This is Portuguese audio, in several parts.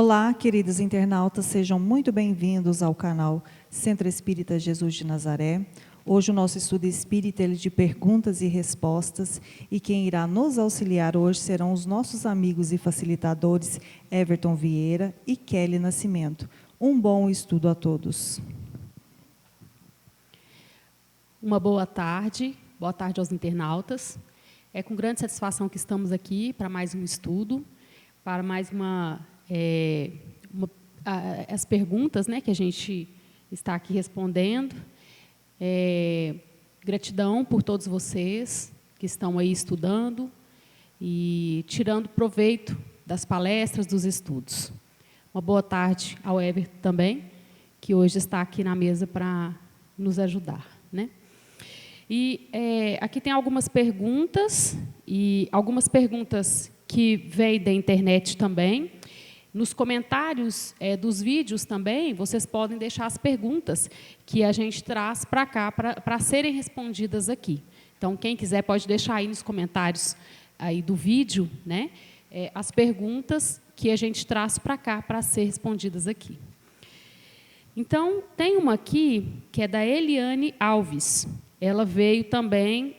Olá, queridos internautas, sejam muito bem-vindos ao canal Centro Espírita Jesus de Nazaré. Hoje o nosso estudo espírita é de perguntas e respostas, e quem irá nos auxiliar hoje serão os nossos amigos e facilitadores Everton Vieira e Kelly Nascimento. Um bom estudo a todos. Uma boa tarde aos internautas. É com grande satisfação que estamos aqui para mais um estudo, para mais as perguntas, né, que a gente está aqui respondendo. Gratidão por todos vocês que estão aí estudando e tirando proveito das palestras, dos estudos. Uma boa tarde ao Everton também, que hoje está aqui na mesa para nos ajudar, né? E aqui tem algumas perguntas, e algumas perguntas que vêm da internet também. Nos comentários dos vídeos também, vocês podem deixar as perguntas que a gente traz para cá, para serem respondidas aqui. Então, quem quiser pode deixar aí nos comentários aí do vídeo, né, as perguntas que a gente traz para cá, para ser respondidas aqui. Então, tem uma aqui, que é da Eliane Alves. Ela veio também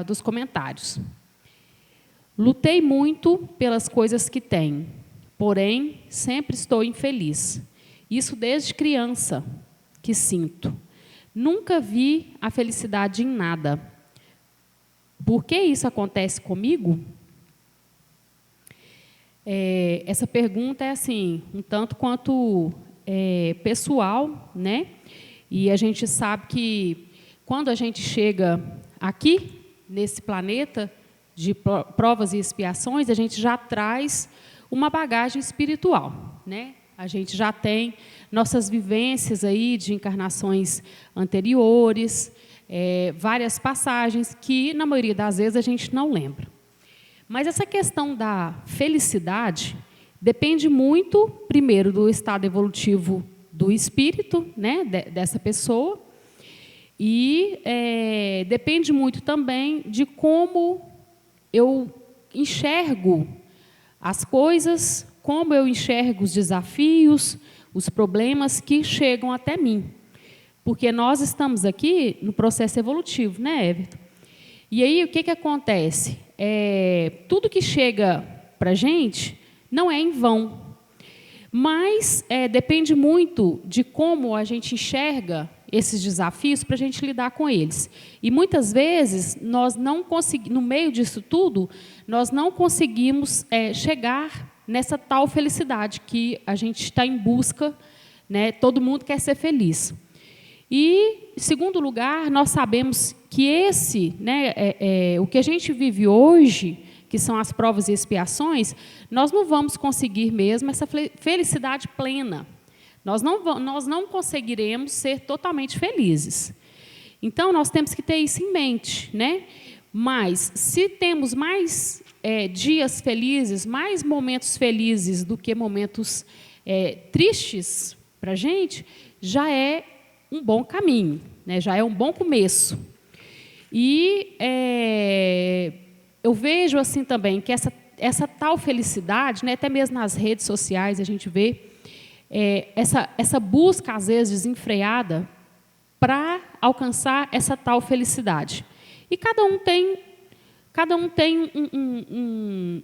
dos comentários. Lutei muito pelas coisas que tenho, porém, sempre estou infeliz. Isso desde criança que sinto. Nunca vi a felicidade em nada. Por que isso acontece comigo? Essa pergunta é assim, um tanto quanto pessoal, né? E a gente sabe que, quando a gente chega aqui, nesse planeta de provas e expiações, a gente já traz uma bagagem espiritual, né? A gente já tem nossas vivências aí de encarnações anteriores, várias passagens que, na maioria das vezes, a gente não lembra. Mas essa questão da felicidade depende muito, primeiro, do estado evolutivo do espírito, né, dessa pessoa, e depende muito também de como eu enxergo as coisas, como eu enxergo os desafios, os problemas que chegam até mim. Porque nós estamos aqui no processo evolutivo, né, Everton? E aí, o que acontece? Tudo que chega para a gente não é em vão. Mas depende muito de como a gente enxerga esses desafios para a gente lidar com eles. E muitas vezes, nós não conseguimos, no meio disso tudo, nós não conseguimos chegar nessa tal felicidade que a gente está em busca, né? Todo mundo quer ser feliz. E, em segundo lugar, nós sabemos que o que a gente vive hoje, que são as provas e expiações, nós não vamos conseguir mesmo essa felicidade plena. Nós não conseguiremos ser totalmente felizes. Então, nós temos que ter isso em mente, né? Mas, se temos mais dias felizes, mais momentos felizes do que momentos tristes para a gente, já é um bom caminho, né? Já é um bom começo. E eu vejo assim também que essa tal felicidade, né, até mesmo nas redes sociais a gente vê essa busca às vezes desenfreada para alcançar essa tal felicidade. E cada um tem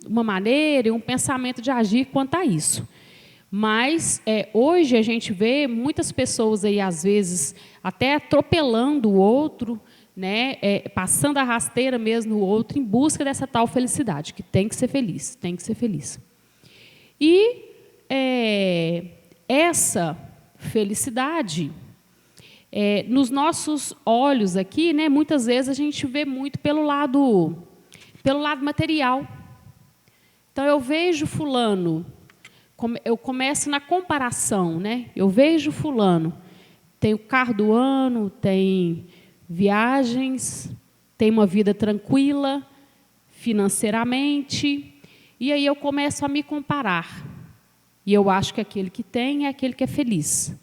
uma maneira, um pensamento de agir quanto a isso. Mas hoje a gente vê muitas pessoas aí às vezes até atropelando o outro, né, passando a rasteira mesmo no outro, em busca dessa tal felicidade, que tem que ser feliz, tem que ser feliz. E essa felicidade, nos nossos olhos aqui, né, muitas vezes a gente vê muito pelo lado material. Então, eu vejo fulano, eu começo na comparação, né? Eu vejo fulano, tem o carro do ano, tem viagens, tem uma vida tranquila, financeiramente, e aí eu começo a me comparar. E eu acho que aquele que tem é aquele que é feliz.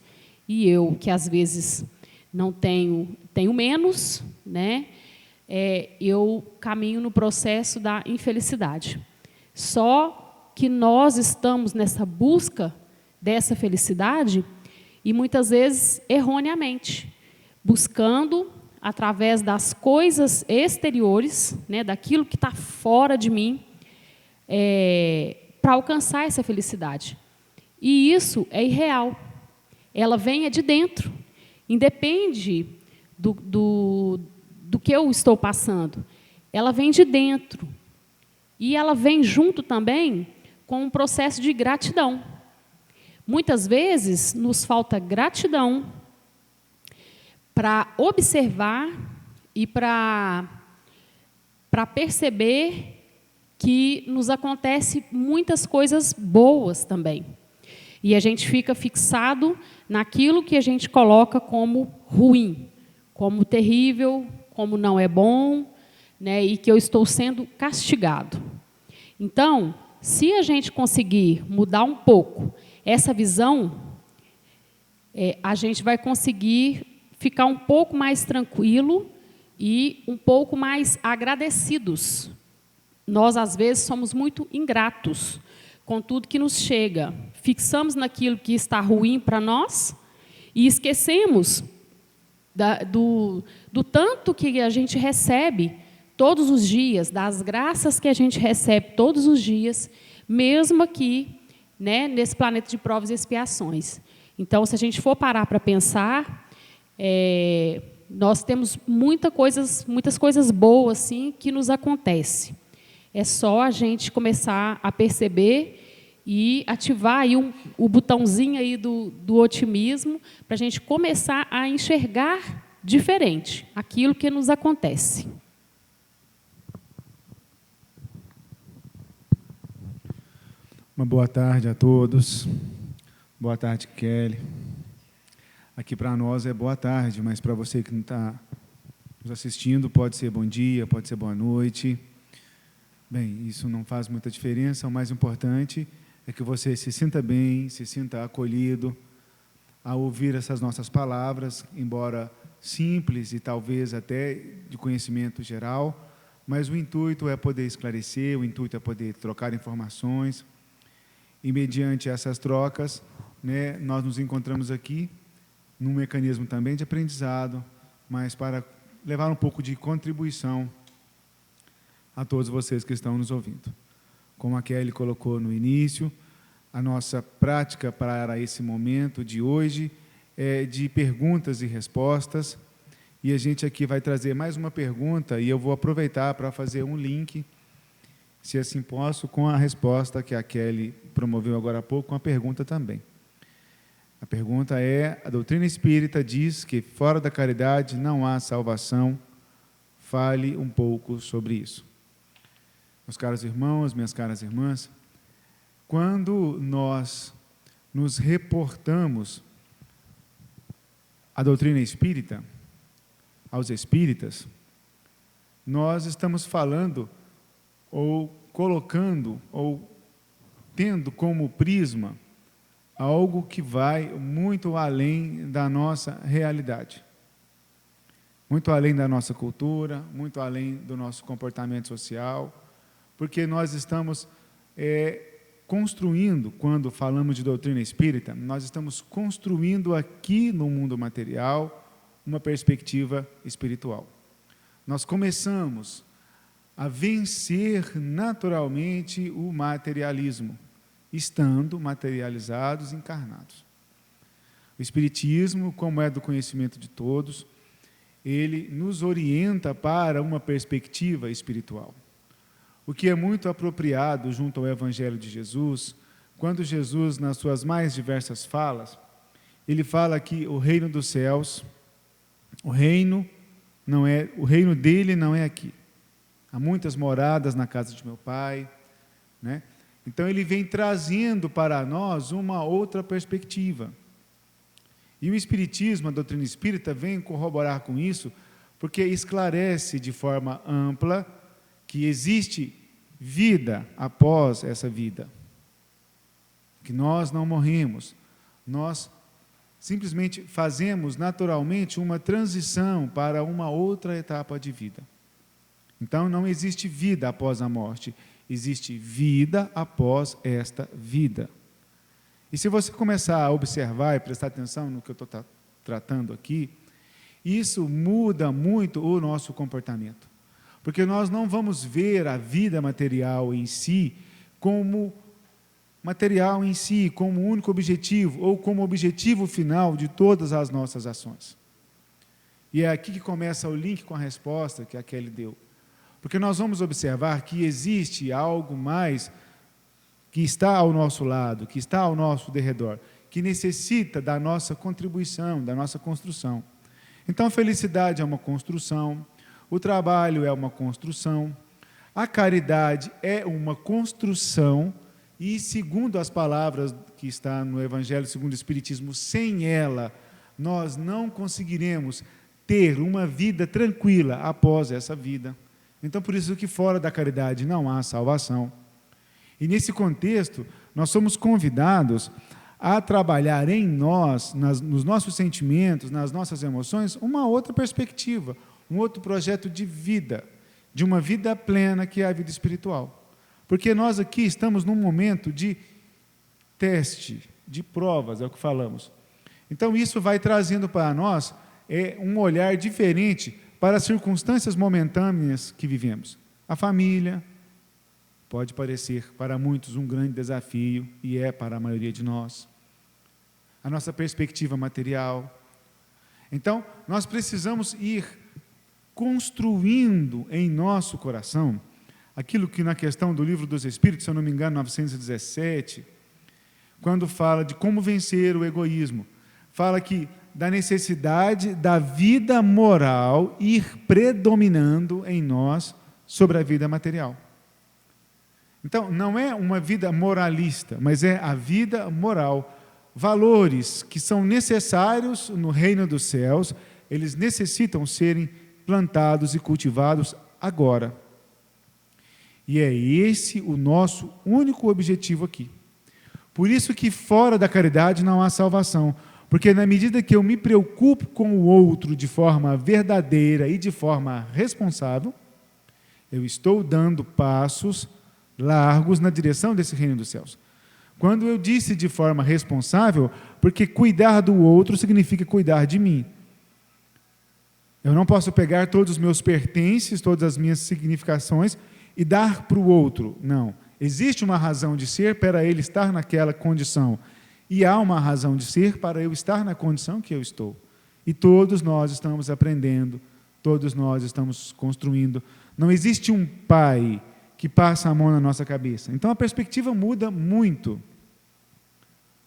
E eu, que às vezes não tenho menos, né? Eu caminho no processo da infelicidade. Só que nós estamos nessa busca dessa felicidade, e muitas vezes erroneamente, buscando através das coisas exteriores, né, daquilo que está fora de mim, para alcançar essa felicidade. E isso é irreal. Ela vem de dentro. Independe do que eu estou passando. Ela vem de dentro. E ela vem junto também com um processo de gratidão. Muitas vezes nos falta gratidão para observar e para perceber que nos acontece muitas coisas boas também. E a gente fica fixado naquilo que a gente coloca como ruim, como terrível, como não é bom, né, e que eu estou sendo castigado. Então, se a gente conseguir mudar um pouco essa visão, a gente vai conseguir ficar um pouco mais tranquilo e um pouco mais agradecidos. Nós, às vezes, somos muito ingratos com tudo que nos chega. Fixamos naquilo que está ruim para nós e esquecemos do tanto que a gente recebe todos os dias, das graças que a gente recebe todos os dias, mesmo aqui, né, nesse planeta de provas e expiações. Então, se a gente for parar para pensar, nós temos muitas coisas boas assim, que nos acontecem. É só a gente começar a perceber e ativar aí o botãozinho aí do otimismo para a gente começar a enxergar diferente aquilo que nos acontece. Uma boa tarde a todos. Boa tarde, Kelly. Aqui para nós é boa tarde, mas para você que não está nos assistindo, pode ser bom dia, pode ser boa noite. Bem, isso não faz muita diferença. O mais importante é que você se sinta bem, se sinta acolhido ao ouvir essas nossas palavras, embora simples e talvez até de conhecimento geral, mas o intuito é poder esclarecer, o intuito é poder trocar informações. E, mediante essas trocas, né, nós nos encontramos aqui num mecanismo também de aprendizado, mas para levar um pouco de contribuição a todos vocês que estão nos ouvindo. Como a Kelly colocou no início, a nossa prática para esse momento de hoje é de perguntas e respostas, e a gente aqui vai trazer mais uma pergunta, e eu vou aproveitar para fazer um link, se assim posso, com a resposta que a Kelly promoveu agora há pouco, com a pergunta também. A pergunta é: a doutrina espírita diz que fora da caridade não há salvação. Fale um pouco sobre isso. Meus caros irmãos, minhas caras irmãs, quando nós nos reportamos à doutrina espírita, aos espíritas, nós estamos falando ou colocando, ou tendo como prisma algo que vai muito além da nossa realidade, muito além da nossa cultura, muito além do nosso comportamento social, porque nós estamos construindo, quando falamos de doutrina espírita, nós estamos construindo aqui no mundo material uma perspectiva espiritual. Nós começamos a vencer naturalmente o materialismo, estando materializados, encarnados. O Espiritismo, como é do conhecimento de todos, ele nos orienta para uma perspectiva espiritual. O que é muito apropriado junto ao Evangelho de Jesus, quando Jesus, nas suas mais diversas falas, ele fala que o reino dos céus, o reino dele não é aqui. Há muitas moradas na casa de meu Pai, né? Então ele vem trazendo para nós uma outra perspectiva. E o Espiritismo, a doutrina espírita, vem corroborar com isso, porque esclarece de forma ampla que existe vida após essa vida. Que nós não morremos, nós simplesmente fazemos naturalmente uma transição para uma outra etapa de vida. Então não existe vida após a morte, Existe vida após esta vida. E se você começar a observar e prestar atenção no que eu estou tratando aqui, isso muda muito o nosso comportamento. Porque nós não vamos ver a vida material em si como material em si, como único objetivo, ou como objetivo final de todas as nossas ações. E é aqui que começa o link com a resposta que a Kelly deu. Porque nós vamos observar que existe algo mais que está ao nosso lado, que está ao nosso derredor, que necessita da nossa contribuição, da nossa construção. Então, a felicidade é uma construção, o trabalho é uma construção, a caridade é uma construção, e segundo as palavras que está no Evangelho segundo o Espiritismo, sem ela, nós não conseguiremos ter uma vida tranquila após essa vida. Então, por isso que fora da caridade não há salvação. E nesse contexto, nós somos convidados a trabalhar em nós, nos nossos sentimentos, nas nossas emoções, uma outra perspectiva, um outro projeto de vida, de uma vida plena que é a vida espiritual. Porque nós aqui estamos num momento de teste, de provas, é o que falamos. Então, isso vai trazendo para nós um olhar diferente para as circunstâncias momentâneas que vivemos. A família pode parecer para muitos um grande desafio, e é para a maioria de nós. A nossa perspectiva material. Então, nós precisamos ir construindo em nosso coração aquilo que na questão do Livro dos Espíritos, se eu não me engano, 917, quando fala de como vencer o egoísmo, fala que da necessidade da vida moral ir predominando em nós sobre a vida material. Então, não é uma vida moralista, mas é a vida moral. Valores que são necessários no reino dos céus, eles necessitam serem plantados e cultivados agora. E é esse o nosso único objetivo aqui. Por isso que fora da caridade não há salvação, porque na medida que eu me preocupo com o outro de forma verdadeira e de forma responsável, eu estou dando passos largos na direção desse reino dos céus. Quando eu disse de forma responsável, porque cuidar do outro significa cuidar de mim. Eu não posso pegar todos os meus pertences, todas as minhas significações e dar para o outro. Não. Existe uma razão de ser para ele estar naquela condição. E há uma razão de ser para eu estar na condição que eu estou. E todos nós estamos aprendendo, todos nós estamos construindo. Não existe um pai que passa a mão na nossa cabeça. Então a perspectiva muda muito.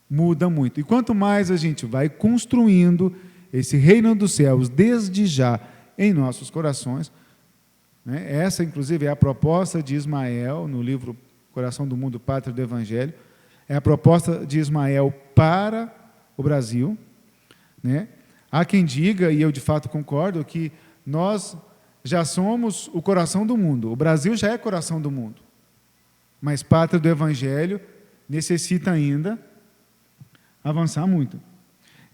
Muda muito. E quanto mais a gente vai construindo esse reino dos céus desde já em nossos corações, né? Essa, inclusive, é a proposta de Ismael no livro Coração do Mundo, Pátria do Evangelho. É a proposta de Ismael para o Brasil, né? Há quem diga, e eu de fato concordo, que nós já somos o coração do mundo. O Brasil já é coração do mundo. Mas Pátria do Evangelho necessita ainda avançar muito.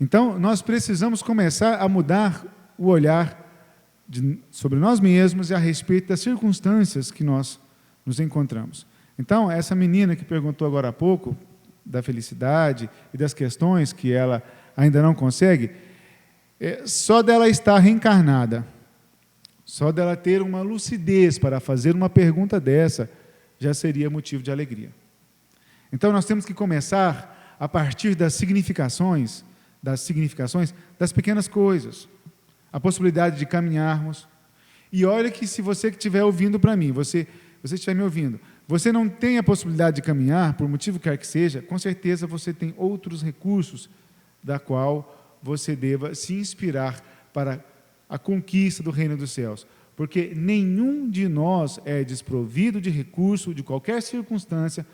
Então, nós precisamos começar a mudar o olhar sobre nós mesmos e a respeito das circunstâncias que nós nos encontramos. Então, essa menina que perguntou agora há pouco, da felicidade e das questões que ela ainda não consegue, só dela estar reencarnada, só dela ter uma lucidez para fazer uma pergunta dessa, já seria motivo de alegria. Então, nós temos que começar a partir das significações das pequenas coisas, a possibilidade de caminharmos. E olha que se você que estiver ouvindo para mim, você estiver me ouvindo, você não tem a possibilidade de caminhar, por motivo que quer que seja, com certeza você tem outros recursos da qual você deva se inspirar para a conquista do reino dos céus. Porque nenhum de nós é desprovido de recurso, de qualquer circunstância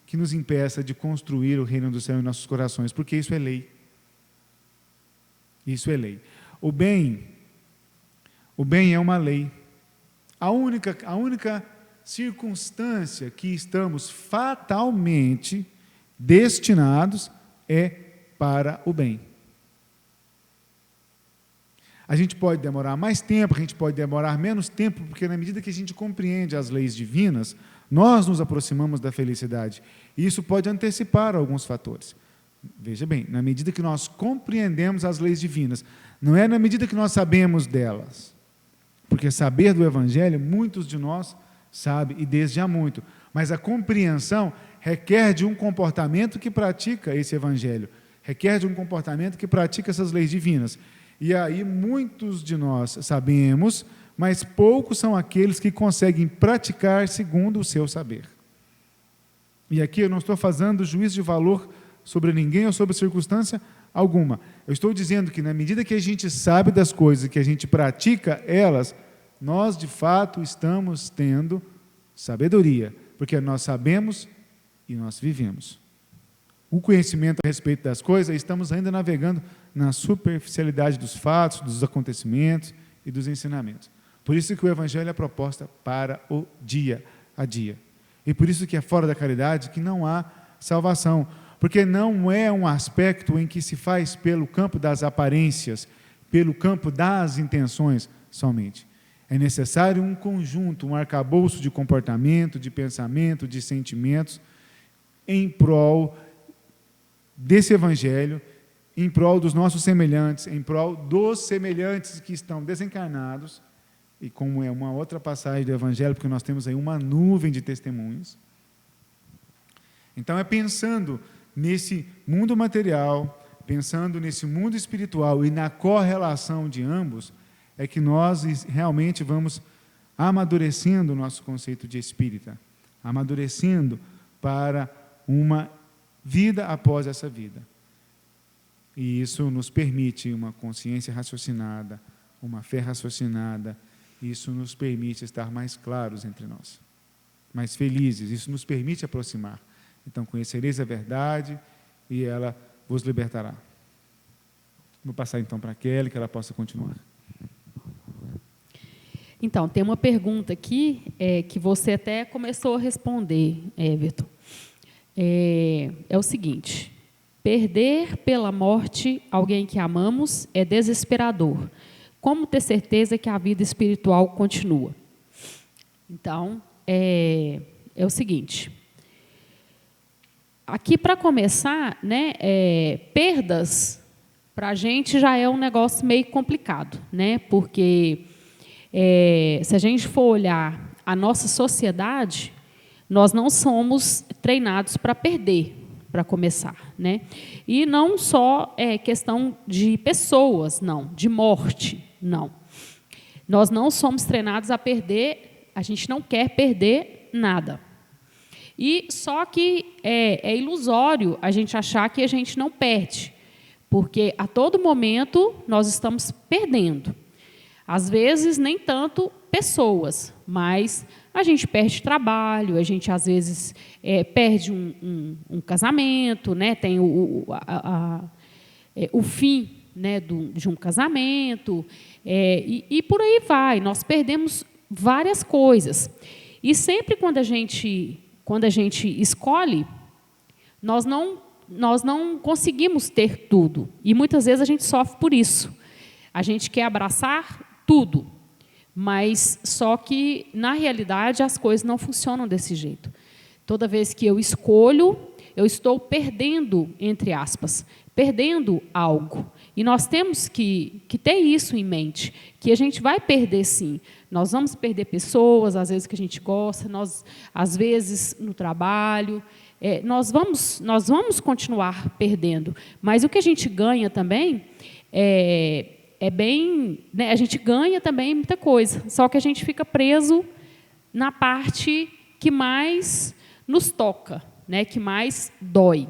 que nos impeça de construir o reino do céu em nossos corações, porque isso é lei. Isso é lei. O bem é uma lei. A única circunstância que estamos fatalmente destinados é para o bem. A gente pode demorar mais tempo, a gente pode demorar menos tempo, porque na medida que a gente compreende as leis divinas, Nós nos aproximamos da felicidade. E isso pode antecipar alguns fatores. Veja bem, na medida que nós compreendemos as leis divinas, não é na medida que nós sabemos delas. Porque saber do Evangelho, muitos de nós sabem, e desde há muito. Mas a compreensão requer de um comportamento que pratica esse Evangelho. Requer de um comportamento que pratica essas leis divinas. E aí muitos de nós sabemos, mas poucos são aqueles que conseguem praticar segundo o seu saber. E aqui eu não estou fazendo juízo de valor sobre ninguém ou sobre circunstância alguma. Eu estou dizendo que na medida que a gente sabe das coisas e que a gente pratica elas, nós de fato estamos tendo sabedoria, porque nós sabemos e nós vivemos. O conhecimento a respeito das coisas, estamos ainda navegando na superficialidade dos fatos, dos acontecimentos e dos ensinamentos. Por isso que o Evangelho é proposta para o dia a dia. E por isso que é fora da caridade que não há salvação, porque não é um aspecto em que se faz pelo campo das aparências, pelo campo das intenções somente. É necessário um conjunto, um arcabouço de comportamento, de pensamento, de sentimentos, em prol desse Evangelho, em prol dos nossos semelhantes, em prol dos semelhantes que estão desencarnados, e como é uma outra passagem do Evangelho, porque nós temos aí uma nuvem de testemunhos. Então é pensando nesse mundo material, pensando nesse mundo espiritual e na correlação de ambos, é que nós realmente vamos amadurecendo o nosso conceito de espírita, amadurecendo para uma vida após essa vida. E isso nos permite uma consciência raciocinada, uma fé raciocinada. Isso nos permite estar mais claros entre nós, mais felizes. Isso nos permite aproximar. Então, conhecereis a verdade e ela vos libertará. Vou passar então para a Kelly, que ela possa continuar. Então, tem uma pergunta aqui que você até começou a responder, Everton. É o seguinte: perder pela morte alguém que amamos é desesperador. Como ter certeza que a vida espiritual continua? Então, é o seguinte. Aqui, para começar, né, perdas, para a gente já é um negócio meio complicado, né? Porque se a gente for olhar a nossa sociedade, nós não somos treinados para perder, para começar, né? E não só questão de pessoas, não, de morte, não. Nós não somos treinados a perder, a gente não quer perder nada. E só que é ilusório a gente achar que a gente não perde, porque a todo momento nós estamos perdendo. Às vezes, nem tanto pessoas, mas a gente perde trabalho, a gente, às vezes, perde um casamento, né? Tem o fim, né, de um casamento, e por aí vai. Nós perdemos várias coisas. E sempre quando a gente escolhe, nós não conseguimos ter tudo. E muitas vezes a gente sofre por isso. A gente quer abraçar tudo, mas só que, na realidade, as coisas não funcionam desse jeito. Toda vez que eu escolho, eu estou perdendo, entre aspas, perdendo algo. E nós temos que ter isso em mente, que a gente vai perder, sim. Nós vamos perder pessoas, às vezes, que a gente gosta, às vezes, no trabalho. Nós vamos continuar perdendo. Mas o que a gente ganha também bem, né, a gente ganha também muita coisa, só que a gente fica preso na parte que mais nos toca, né, que mais dói.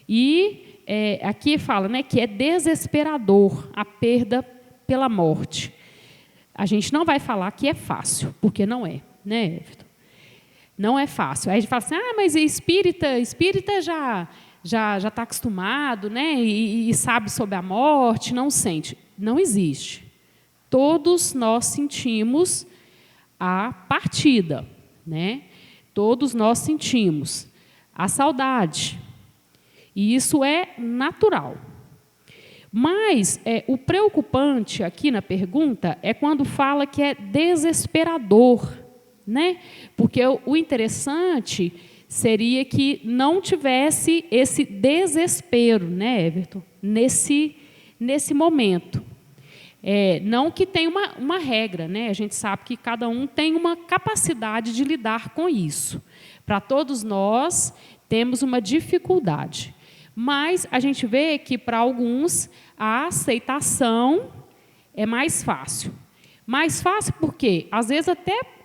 E aqui fala, né, que é desesperador a perda pela morte. A gente não vai falar que é fácil, porque não é, né, Everton? Não é fácil. Aí a gente fala assim, mas espírita já está acostumado, né, e sabe sobre a morte, não sente. Não existe. Todos nós sentimos a partida, né? Todos nós sentimos a saudade. E isso é natural. Mas o preocupante aqui na pergunta é quando fala que é desesperador, né? Porque o interessante seria que não tivesse esse desespero, né, Everton, nesse momento. Não que tenha uma regra, né? A gente sabe que cada um tem uma capacidade de lidar com isso. Para todos nós, temos uma dificuldade. Mas a gente vê que, para alguns, a aceitação é mais fácil. Mais fácil por quê? Às vezes,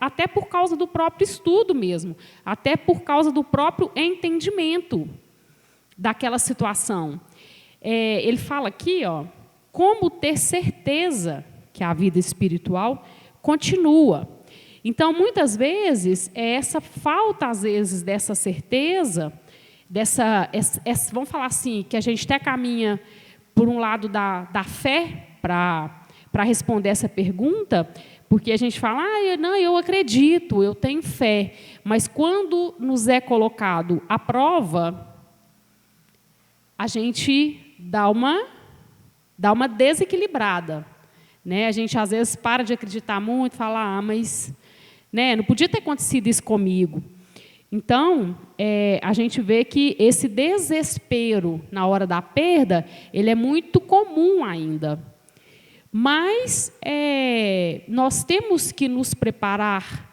até por causa do próprio estudo mesmo, até por causa do próprio entendimento daquela situação. Ele fala aqui, ó, como ter certeza que a vida espiritual continua. Então, muitas vezes, essa falta, às vezes, dessa certeza, vamos falar assim, que a gente até caminha por um lado da fé para responder essa pergunta, porque a gente fala, eu acredito, eu tenho fé, mas quando nos é colocado a prova, a gente dá uma desequilibrada, né? A gente, às vezes, para de acreditar muito, fala, mas, né, não podia ter acontecido isso comigo. Então, a gente vê que esse desespero na hora da perda, ele é muito comum ainda. Mas nós temos que nos preparar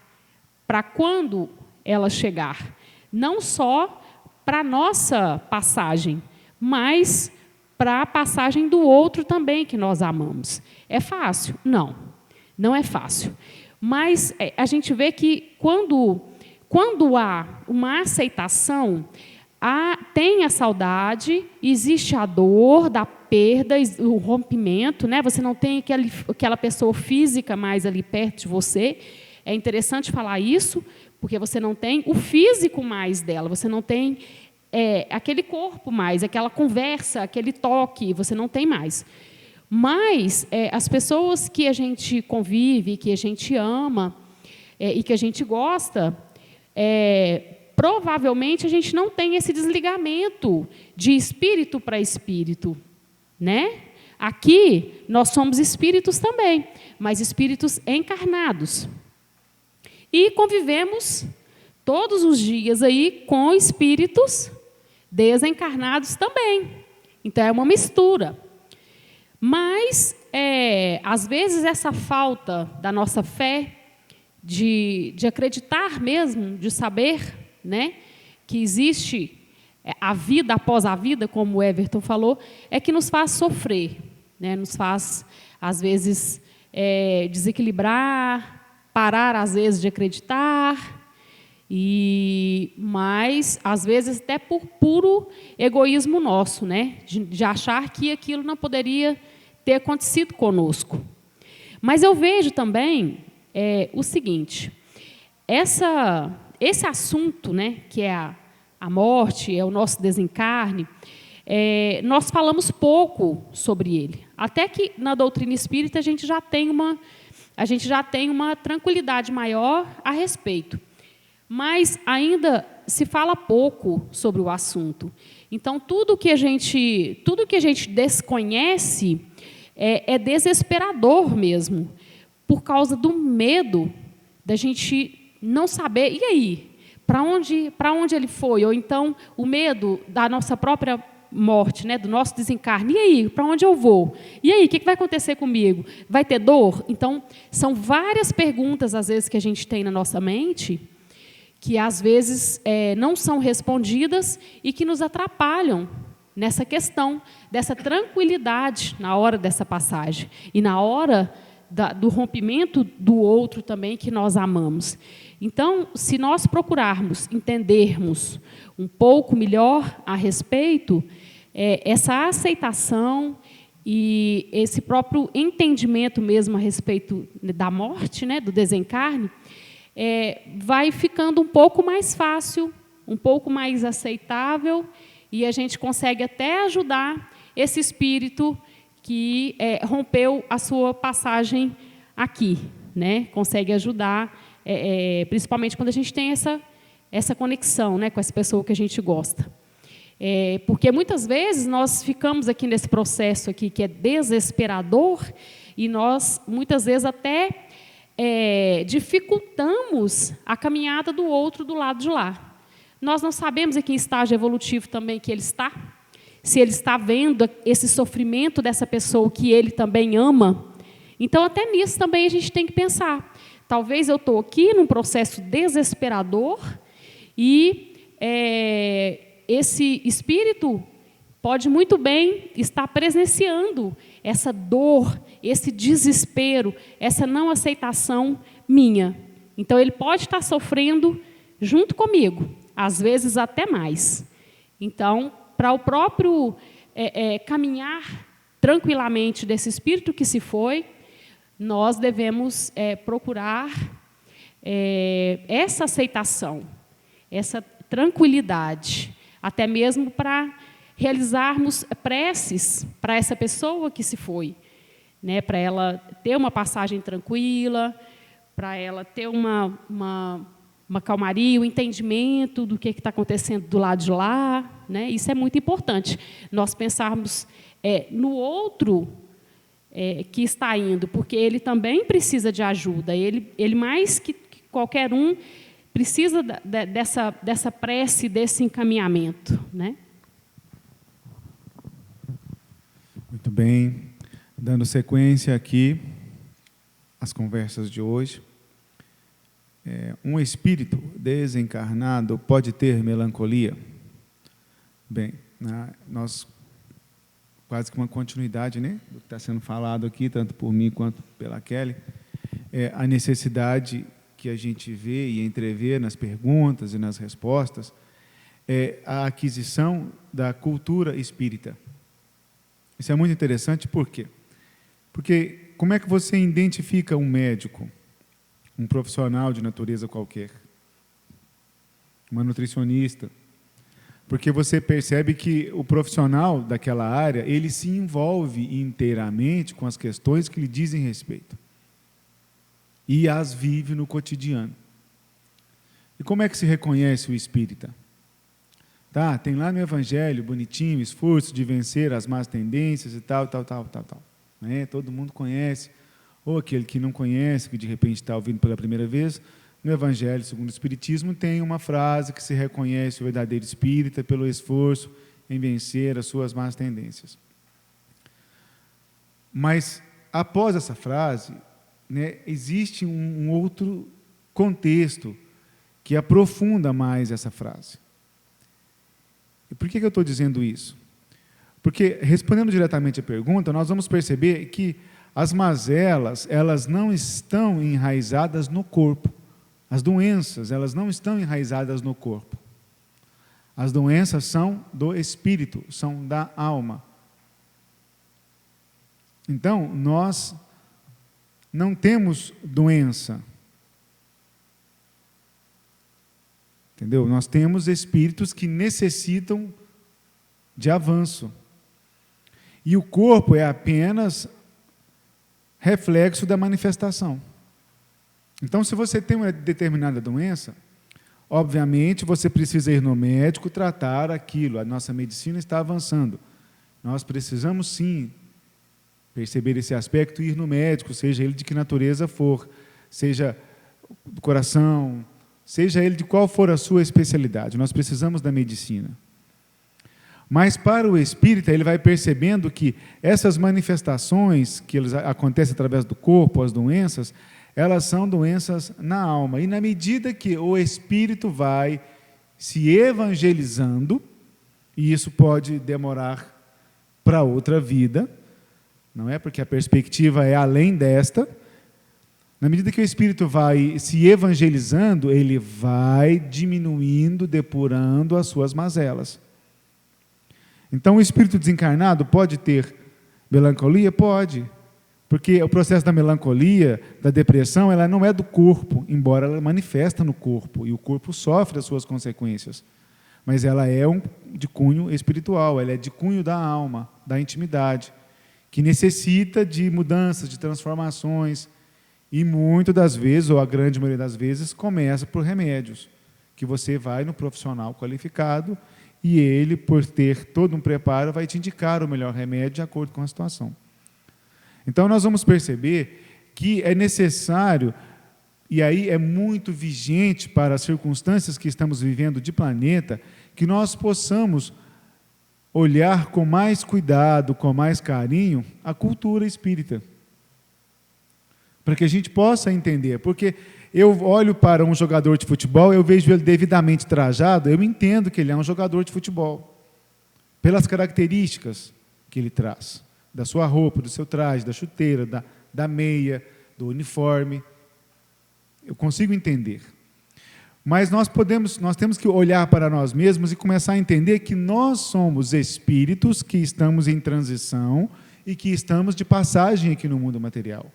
para quando ela chegar. Não só para a nossa passagem, mas para a passagem do outro também que nós amamos. É fácil? Não, não é fácil. Mas a gente vê que quando há uma aceitação, tem a saudade, existe a dor da perda, o rompimento, né? Você não tem aquela pessoa física mais ali perto de você. É interessante falar isso, porque você não tem o físico mais dela, você não tem aquele corpo mais, aquela conversa, aquele toque, você não tem mais. Mas as pessoas que a gente convive, que a gente ama e que a gente gosta, provavelmente a gente não tem esse desligamento de espírito para espírito, né? Aqui nós somos espíritos também, mas espíritos encarnados. E convivemos todos os dias aí com espíritos desencarnados também. Então é uma mistura. Mas às vezes essa falta da nossa fé de acreditar mesmo, de saber, né, que existe a vida após a vida, como o Everton falou, é que nos faz sofrer, né, nos faz, às vezes, desequilibrar, parar, às vezes, de acreditar, mas, às vezes, até por puro egoísmo nosso, né, de achar que aquilo não poderia ter acontecido conosco. Mas eu vejo também o seguinte, esse assunto, né, que é a morte, é o nosso desencarne, nós falamos pouco sobre ele. Até que na doutrina espírita a gente já tem uma tranquilidade maior a respeito. Mas ainda se fala pouco sobre o assunto. Então, tudo que a gente desconhece é desesperador mesmo, por causa do medo da gente não saber, e aí, para onde ele foi? Ou então, o medo da nossa própria morte, né, do nosso desencarne. E aí, para onde eu vou? E aí, o que vai acontecer comigo? Vai ter dor? Então, são várias perguntas, às vezes, que a gente tem na nossa mente, que, às vezes, não são respondidas e que nos atrapalham nessa questão, dessa tranquilidade na hora dessa passagem. E na hora do rompimento do outro também que nós amamos. Então, se nós procurarmos entendermos um pouco melhor a respeito, essa aceitação e esse próprio entendimento mesmo a respeito da morte, né, do desencarne, vai ficando um pouco mais fácil, um pouco mais aceitável, e a gente consegue até ajudar esse espírito que rompeu a sua passagem aqui, né? Consegue ajudar, principalmente quando a gente tem essa conexão, né, com essa pessoa que a gente gosta. Porque muitas vezes nós ficamos aqui nesse processo aqui que é desesperador e nós muitas vezes até dificultamos a caminhada do outro do lado de lá. Nós não sabemos em que estágio evolutivo também que ele está, se ele está vendo esse sofrimento dessa pessoa que ele também ama. Então, até nisso também a gente tem que pensar. Talvez eu estou aqui num processo desesperador e esse espírito pode muito bem estar presenciando essa dor, esse desespero, essa não aceitação minha. Então, ele pode estar sofrendo junto comigo, às vezes até mais. Então, para o próprio caminhar tranquilamente desse espírito que se foi, nós devemos procurar essa aceitação, essa tranquilidade, até mesmo para realizarmos preces para essa pessoa que se foi, né, para ela ter uma passagem tranquila, para ela ter uma calmaria, um entendimento do que está acontecendo do lado de lá, né? Isso é muito importante. Nós pensarmos no outro que está indo, porque ele também precisa de ajuda. Ele mais que qualquer um, precisa dessa prece, desse encaminhamento, né? Muito bem. Dando sequência aqui às conversas de hoje. Um espírito desencarnado pode ter melancolia? Bem, nós quase que uma continuidade, né, do que está sendo falado aqui, tanto por mim quanto pela Kelly, a necessidade que a gente vê e entrevê nas perguntas e nas respostas é a aquisição da cultura espírita. Isso é muito interessante, por quê? Porque como é que você identifica um médico, um profissional de natureza qualquer, uma nutricionista? Porque você percebe que o profissional daquela área, ele se envolve inteiramente com as questões que lhe dizem respeito. E as vive no cotidiano. E como é que se reconhece o espírita? Tá, tem lá no Evangelho, bonitinho, esforço de vencer as más tendências e tal. Né? Todo mundo conhece. Ou aquele que não conhece, que de repente está ouvindo pela primeira vez, no Evangelho segundo o Espiritismo tem uma frase que se reconhece o verdadeiro espírita pelo esforço em vencer as suas más tendências. Mas, após essa frase, né, existe um outro contexto que aprofunda mais essa frase. E por que eu estou dizendo isso? Porque, respondendo diretamente à pergunta, nós vamos perceber que as mazelas, elas não estão enraizadas no corpo. As doenças, elas não estão enraizadas no corpo. As doenças são do espírito, são da alma. Então, nós não temos doença. Entendeu? Nós temos espíritos que necessitam de avanço. E o corpo é apenas reflexo da manifestação. Então, se você tem uma determinada doença, obviamente você precisa ir no médico tratar aquilo. A nossa medicina está avançando. Nós precisamos, sim, perceber esse aspecto e ir no médico, seja ele de que natureza for, seja do coração, seja ele de qual for a sua especialidade. Nós precisamos da medicina. Mas para o espírita, ele vai percebendo que essas manifestações que acontecem através do corpo, as doenças, elas são doenças na alma. E na medida que o espírito vai se evangelizando, e isso pode demorar para outra vida, não é? Porque a perspectiva é além desta. Na medida que o espírito vai se evangelizando, ele vai diminuindo, depurando as suas mazelas. Então, o espírito desencarnado pode ter melancolia? Pode. Porque o processo da melancolia, da depressão, ela não é do corpo, embora ela manifesta no corpo, e o corpo sofre as suas consequências. Mas ela é de cunho espiritual, ela é de cunho da alma, da intimidade, que necessita de mudanças, de transformações, e muitas das vezes, ou a grande maioria das vezes, começa por remédios, que você vai no profissional qualificado, e ele, por ter todo um preparo, vai te indicar o melhor remédio de acordo com a situação. Então, nós vamos perceber que é necessário, e aí é muito vigente para as circunstâncias que estamos vivendo de planeta, que nós possamos olhar com mais cuidado, com mais carinho, a cultura espírita. Para que a gente possa entender, porque eu olho para um jogador de futebol, eu vejo ele devidamente trajado, eu entendo que ele é um jogador de futebol, pelas características que ele traz, da sua roupa, do seu traje, da chuteira, da meia, do uniforme, eu consigo entender. Mas nós temos que olhar para nós mesmos e começar a entender que nós somos espíritos que estamos em transição e que estamos de passagem aqui no mundo material.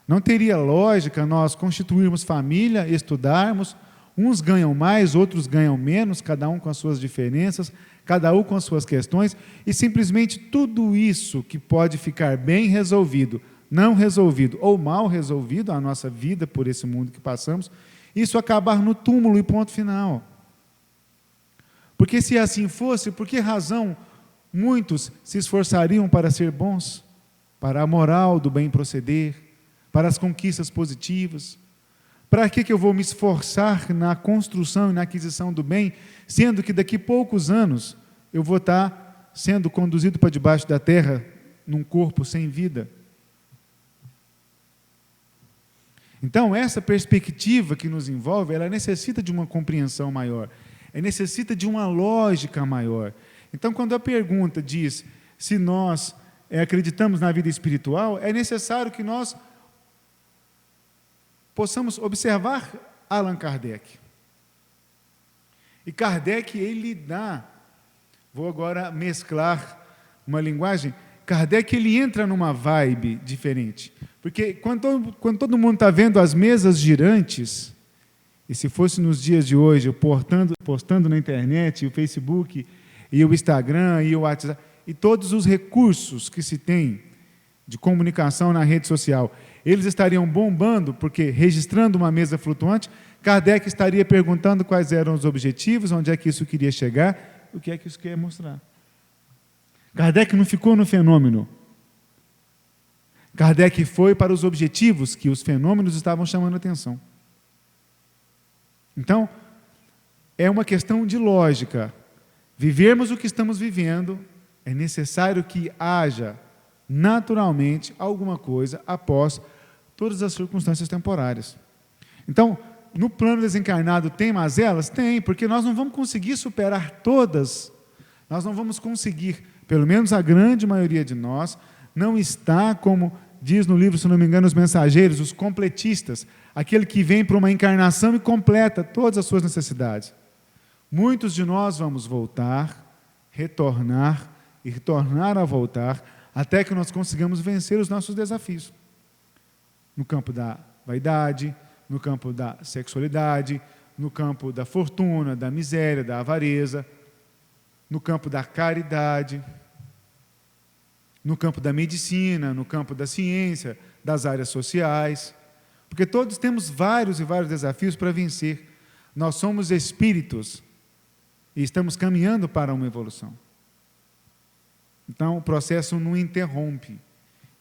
Não teria lógica nós constituirmos família, estudarmos, uns ganham mais, outros ganham menos, cada um com as suas diferenças, cada um com as suas questões, e simplesmente tudo isso que pode ficar bem resolvido, não resolvido ou mal resolvido, a nossa vida por esse mundo que passamos, isso acabar no túmulo e ponto final. Porque se assim fosse, por que razão muitos se esforçariam para ser bons, para a moral do bem proceder, para as conquistas positivas? Para que eu vou me esforçar na construção e na aquisição do bem, sendo que daqui a poucos anos eu vou estar sendo conduzido para debaixo da terra num corpo sem vida? Então, essa perspectiva que nos envolve, ela necessita de uma compreensão maior, necessita de uma lógica maior. Então, quando a pergunta diz se nós acreditamos na vida espiritual, é necessário que nós possamos observar Allan Kardec. E Kardec, ele dá, vou agora mesclar uma linguagem, Kardec, ele entra numa vibe diferente. Porque quando todo mundo está vendo as mesas girantes, e se fosse nos dias de hoje, postando na internet, o Facebook, e o Instagram, e o WhatsApp, e todos os recursos que se tem de comunicação na rede social, eles estariam bombando, porque registrando uma mesa flutuante, Kardec estaria perguntando quais eram os objetivos, onde é que isso queria chegar, o que é que isso quer mostrar. Kardec não ficou no fenômeno. Kardec foi para os objetivos que os fenômenos estavam chamando a atenção. Então, é uma questão de lógica. Vivermos o que estamos vivendo, é necessário que haja naturalmente alguma coisa após todas as circunstâncias temporárias. Então, no plano desencarnado tem mazelas? Tem, porque nós não vamos conseguir superar todas, nós não vamos conseguir, pelo menos a grande maioria de nós, não está, como diz no livro, se não me engano, Os Mensageiros, os completistas, aquele que vem para uma encarnação e completa todas as suas necessidades. Muitos de nós vamos voltar, retornar e retornar a voltar, até que nós consigamos vencer os nossos desafios. No campo da vaidade, no campo da sexualidade, no campo da fortuna, da miséria, da avareza, no campo da caridade, no campo da medicina, no campo da ciência, das áreas sociais, porque todos temos vários e vários desafios para vencer. Nós somos espíritos e estamos caminhando para uma evolução. Então, o processo não interrompe.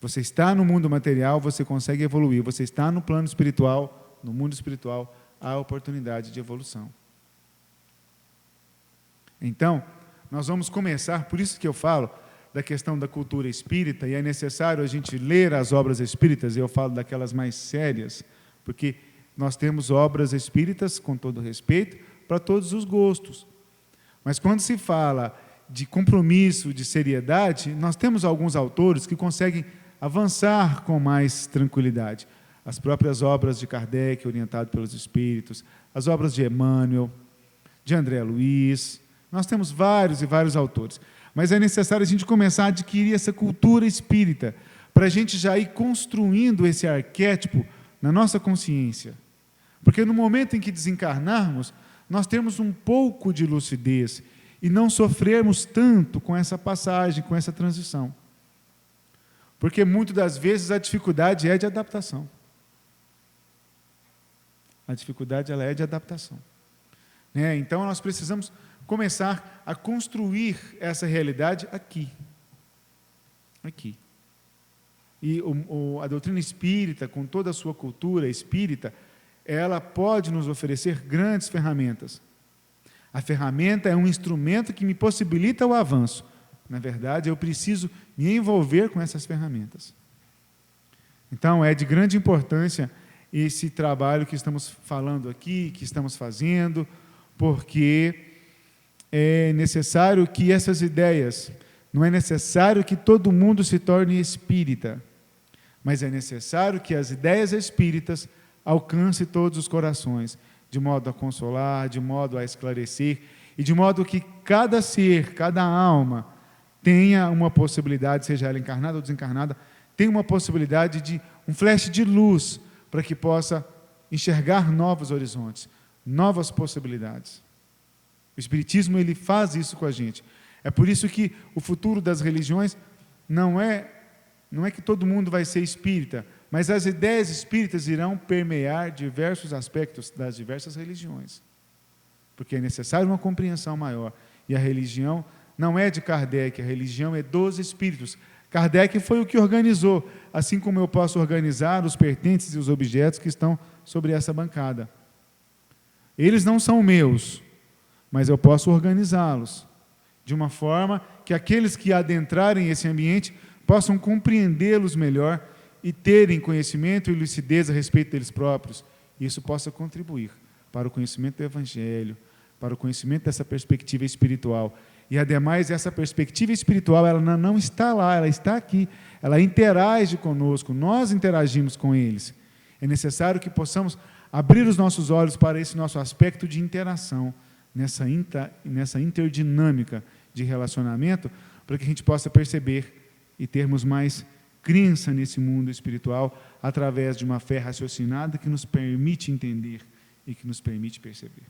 Você está no mundo material, você consegue evoluir. Você está no plano espiritual, no mundo espiritual, há oportunidade de evolução. Então, nós vamos começar, por isso que eu falo da questão da cultura espírita, e é necessário a gente ler as obras espíritas, e eu falo daquelas mais sérias, porque nós temos obras espíritas, com todo respeito, para todos os gostos. Mas quando se fala de compromisso, de seriedade, nós temos alguns autores que conseguem avançar com mais tranquilidade. As próprias obras de Kardec, orientado pelos espíritos, as obras de Emmanuel, de André Luiz, nós temos vários e vários autores. Mas é necessário a gente começar a adquirir essa cultura espírita, para a gente já ir construindo esse arquétipo na nossa consciência. Porque no momento em que desencarnarmos, nós temos um pouco de lucidez e não sofrermos tanto com essa passagem, com essa transição. Porque muitas das vezes a dificuldade é de adaptação. A dificuldade ela é de adaptação. Então nós precisamos começar a construir essa realidade aqui. Aqui. E a doutrina espírita, com toda a sua cultura espírita, ela pode nos oferecer grandes ferramentas. A ferramenta é um instrumento que me possibilita o avanço. Na verdade, eu preciso me envolver com essas ferramentas. Então, é de grande importância esse trabalho que estamos falando aqui, que estamos fazendo, porque é necessário que essas ideias, não é necessário que todo mundo se torne espírita, mas é necessário que as ideias espíritas alcancem todos os corações, de modo a consolar, de modo a esclarecer, e de modo que cada ser, cada alma, tenha uma possibilidade, seja ela encarnada ou desencarnada, tenha uma possibilidade de um flash de luz, para que possa enxergar novos horizontes, novas possibilidades. O Espiritismo, ele faz isso com a gente. É por isso que o futuro das religiões não é que todo mundo vai ser espírita, mas as ideias espíritas irão permear diversos aspectos das diversas religiões. Porque é necessário uma compreensão maior. E a religião não é de Kardec, a religião é dos espíritos. Kardec foi o que organizou, assim como eu posso organizar os pertences e os objetos que estão sobre essa bancada. Eles não são meus, mas eu posso organizá-los de uma forma que aqueles que adentrarem esse ambiente possam compreendê-los melhor e terem conhecimento e lucidez a respeito deles próprios. E isso possa contribuir para o conhecimento do Evangelho, para o conhecimento dessa perspectiva espiritual. E, ademais, essa perspectiva espiritual, ela não está lá, ela está aqui. Ela interage conosco, nós interagimos com eles. É necessário que possamos abrir os nossos olhos para esse nosso aspecto de interação, nessa interdinâmica de relacionamento, para que a gente possa perceber e termos mais crença nesse mundo espiritual, através de uma fé raciocinada que nos permite entender e que nos permite perceber.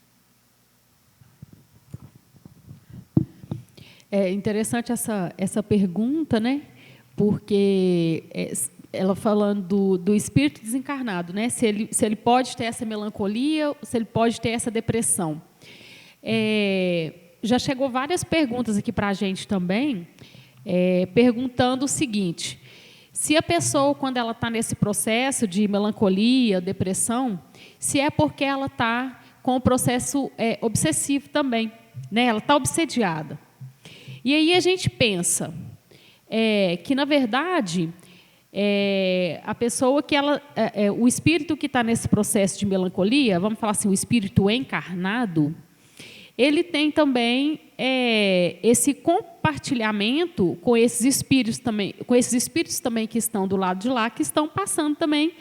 É interessante essa pergunta, né? Porque ela falando do espírito desencarnado, né? Se ele pode ter essa melancolia, se ele pode ter essa depressão. Já chegou várias perguntas aqui para a gente também, perguntando o seguinte: se a pessoa, quando ela está nesse processo de melancolia, depressão, se é porque ela está com o processo obsessivo também, né? Ela está obsediada. E aí a gente pensa que, na verdade, a pessoa que o espírito que está nesse processo de melancolia, vamos falar assim, o espírito encarnado, ele tem também esse compartilhamento com esses espíritos também que estão do lado de lá, que estão passando também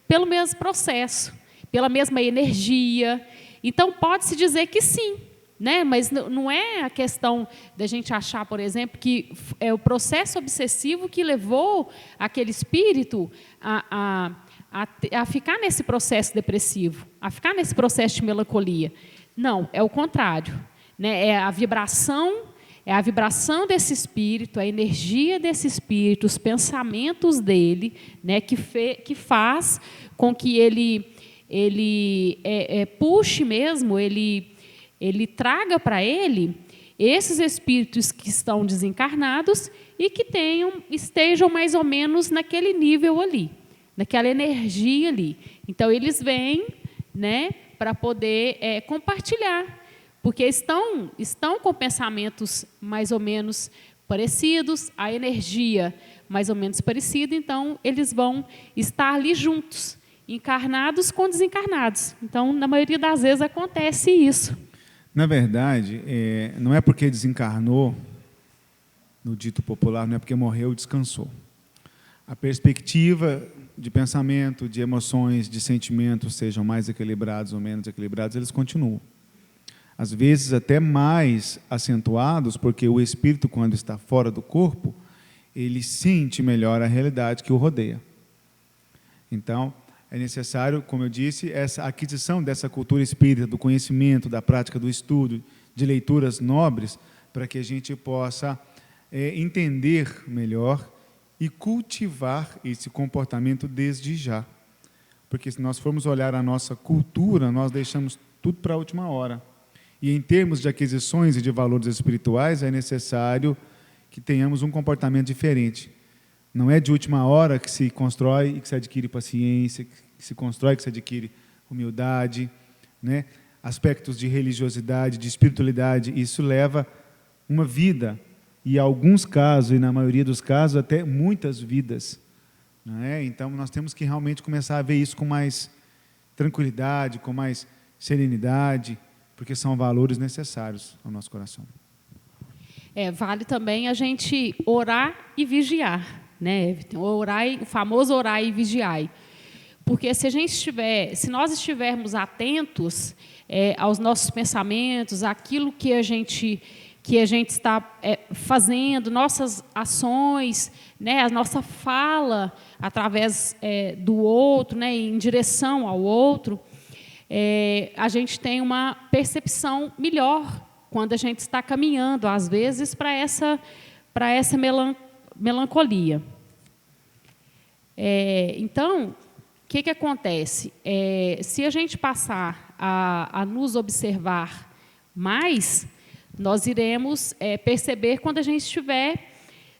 pelo mesmo processo, pela mesma energia. Então, pode-se dizer que sim, né? Mas não é a questão da gente achar, por exemplo, que é o processo obsessivo que levou aquele espírito a ficar nesse processo depressivo, a ficar nesse processo de melancolia. Não, é o contrário, né? É a vibração desse espírito, a energia desse espírito, os pensamentos dele, né? Que faz com que ele puxe mesmo, ele traga para ele esses espíritos que estão desencarnados e que estejam mais ou menos naquele nível ali, naquela energia ali. Então, eles vêm, né, para poder compartilhar, porque estão com pensamentos mais ou menos parecidos, a energia mais ou menos parecida, então eles vão estar ali juntos, encarnados com desencarnados. Então, na maioria das vezes, acontece isso. Na verdade, não é porque desencarnou, no dito popular, não é porque morreu, descansou. A perspectiva de pensamento, de emoções, de sentimentos, sejam mais equilibrados ou menos equilibrados, eles continuam. Às vezes até mais acentuados, porque o espírito, quando está fora do corpo, ele sente melhor a realidade que o rodeia. Então, é necessário, como eu disse, essa aquisição dessa cultura espírita, do conhecimento, da prática do estudo, de leituras nobres, para que a gente possa entender melhor e cultivar esse comportamento desde já. Porque se nós formos olhar a nossa cultura, nós deixamos tudo para a última hora. E em termos de aquisições e de valores espirituais, é necessário que tenhamos um comportamento diferente. Não é de última hora que se constrói e que se adquire paciência, que se constrói, que se adquire humildade, né? Aspectos de religiosidade, de espiritualidade, isso leva uma vida, e em alguns casos, e na maioria dos casos, até muitas vidas. Não é? Então, nós temos que realmente começar a ver isso com mais tranquilidade, com mais serenidade, porque são valores necessários ao nosso coração. Vale também a gente orar e vigiar, né? O famoso orar e vigiar. Porque se nós estivermos atentos aos nossos pensamentos, àquilo que a gente está fazendo, nossas ações, né, a nossa fala através do outro, né, em direção ao outro, a gente tem uma percepção melhor quando a gente está caminhando, às vezes, para essa melancolia. Então, o que acontece? Se a gente passar a nos observar mais, nós iremos perceber quando a gente estiver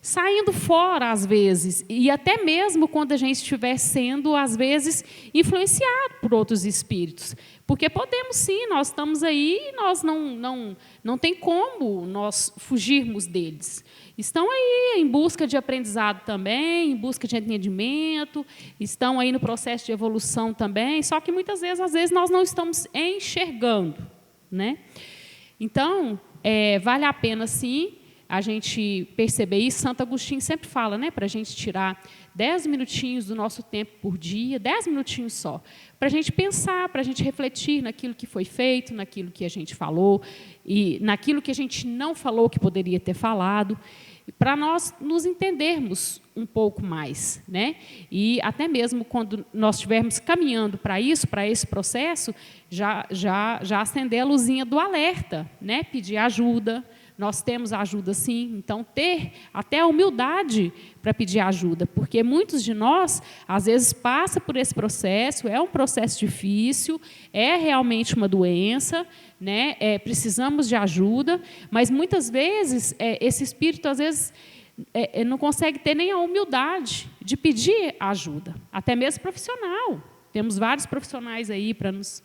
saindo fora, às vezes, e até mesmo quando a gente estiver sendo, às vezes, influenciado por outros espíritos. Porque podemos sim, nós estamos aí e nós não tem como nós fugirmos deles. Estão aí em busca de aprendizado também, em busca de entendimento, estão aí no processo de evolução também, só que muitas vezes, às vezes, nós não estamos enxergando, né? Então, vale a pena, sim, a gente perceber isso. Santo Agostinho sempre fala, né, para a gente tirar 10 minutinhos do nosso tempo por dia, 10 minutinhos só, para a gente pensar, para a gente refletir naquilo que foi feito, naquilo que a gente falou, e naquilo que a gente não falou que poderia ter falado, para nós nos entendermos um pouco mais, né? E até mesmo quando nós estivermos caminhando para isso, para esse processo, já acender a luzinha do alerta, né? Pedir ajuda. Nós temos ajuda, sim, então ter até a humildade para pedir ajuda, porque muitos de nós, às vezes, passam por esse processo, é um processo difícil, é realmente uma doença, né? Precisamos de ajuda, mas muitas vezes esse espírito, às vezes, não consegue ter nem a humildade de pedir ajuda, até mesmo profissional. Temos vários profissionais aí para nos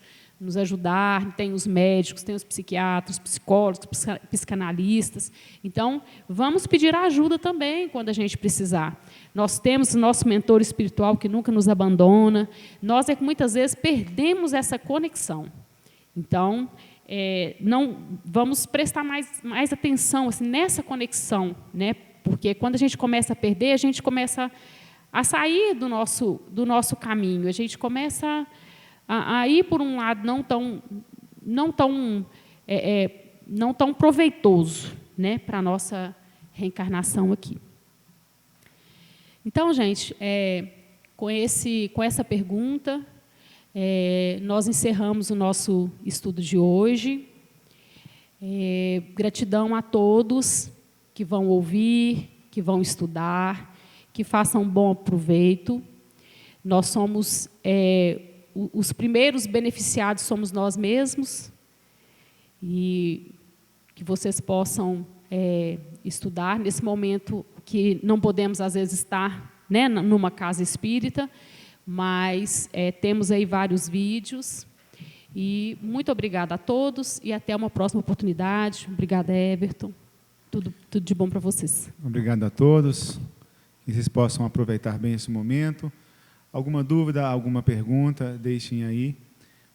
ajudar, tem os médicos, tem os psiquiatras, psicólogos, psicanalistas. Então, vamos pedir ajuda também quando a gente precisar. Nós temos o nosso mentor espiritual que nunca nos abandona. Nós que muitas vezes perdemos essa conexão. Então, não vamos prestar mais atenção assim, nessa conexão, né? Porque quando a gente começa a perder, a gente começa a sair do nosso caminho, a gente começa a ir por um lado não tão proveitoso, né, para a nossa reencarnação aqui. Então, gente, com essa pergunta, nós encerramos o nosso estudo de hoje. Gratidão a todos que vão ouvir, que vão estudar, que façam bom proveito. Nós somos... os primeiros beneficiados somos nós mesmos, e que vocês possam estudar nesse momento que não podemos, às vezes, estar, né, numa casa espírita, mas temos aí vários vídeos. E muito obrigada a todos e até uma próxima oportunidade. Obrigada, Everton. Tudo de bom para vocês. Obrigado a todos. Que vocês possam aproveitar bem esse momento. Alguma dúvida, alguma pergunta, deixem aí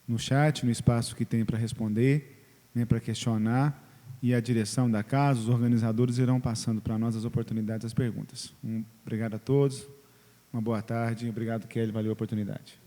no chat, no espaço que tem para responder, né, para questionar, e a direção da casa, os organizadores irão passando para nós as oportunidades, as perguntas. Obrigado a todos, uma boa tarde, obrigado, Kelly, valeu a oportunidade.